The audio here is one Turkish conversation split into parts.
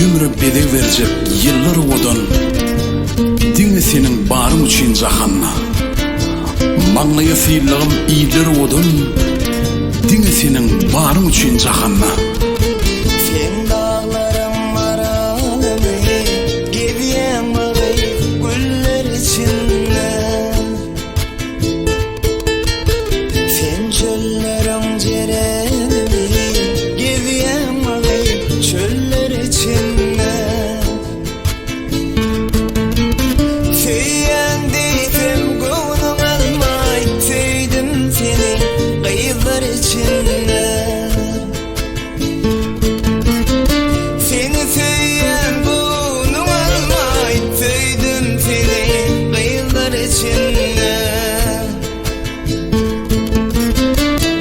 ömrü bede verecek yıllar odan, diňe senin barın üçin jahanna. Maňlaýa sylygym iýler odan, diňe senin barın üçin jahanna. Sen dağlarım araly, gebýän bagay güller içinde. Sen çöllerim jereli, gebýän bagay çöller içinde. Feýen diýdim göwnüň almay, tüýdüm seni gyýlar içinde. Seni feýen göwnüň almay, tüýdüm seni gyýlar içinde.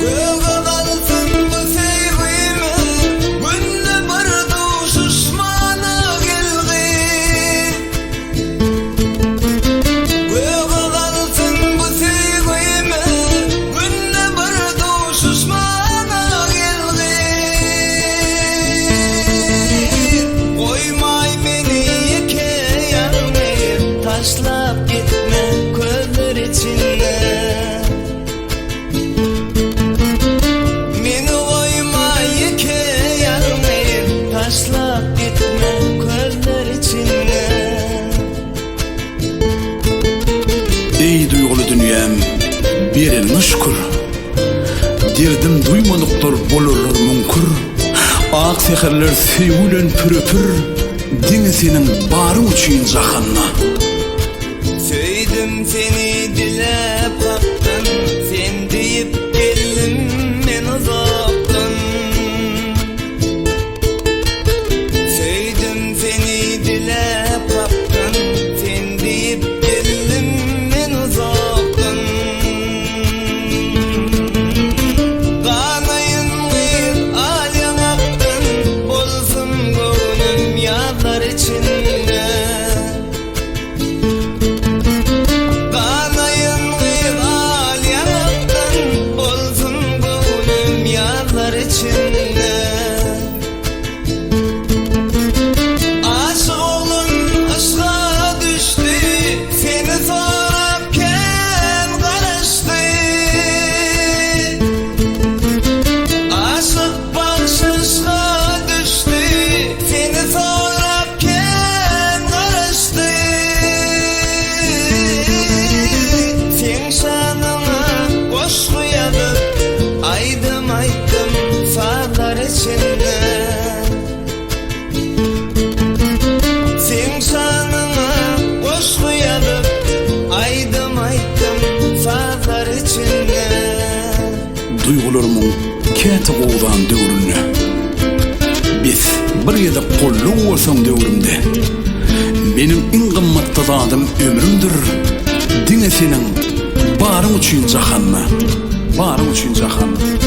Göge kalsın bu sevgime, günde bardy şuşmana geldi. Göge kalsın bu sevgime, günde bardy şuşmana geldi. Koymay meni iki ýarmyň, taşlap gitme közler içinde. Meni koymay iki ýarmyň, taşlap gitme közler içinde. Ey duýgulu dünýäm, berelini şükür. Derdim duýmadyklar bolarlar mümkün. Ak seherler sevgilen püröpür, diňe senin barın üçin jahanna. Söydüm seni dilep kaptın, sen deyip geldim men uzaktan. Söydüm seni dilep kaptın, sen deyip geldim men uzaktan. Kanayın gıyıp alyan aktın, bolsun göwnüm ýazlar içinde. Kanayın gıyıp alyan aktın, bolsun göwnüm ýazlar içinde. Aşık olun aşka düştü, seni sorapken karıştı. Aşık bakşışka düştü, seni sorapken karıştı. Sen şanyňa goşgu ýazyp, aýdym aýtdym sazlar içinde. Sen şanyňa goşgu ýazyp, aýdym aýtdym sazlar içinde. Duygularımın käte gowdan döwründe. Biz bir ýerde golluk bolsaň döwrümde. Benim iň gymmatly zadym ömrümdir. Diňe senin barın üçin jahanna. Barın üçin jahanna.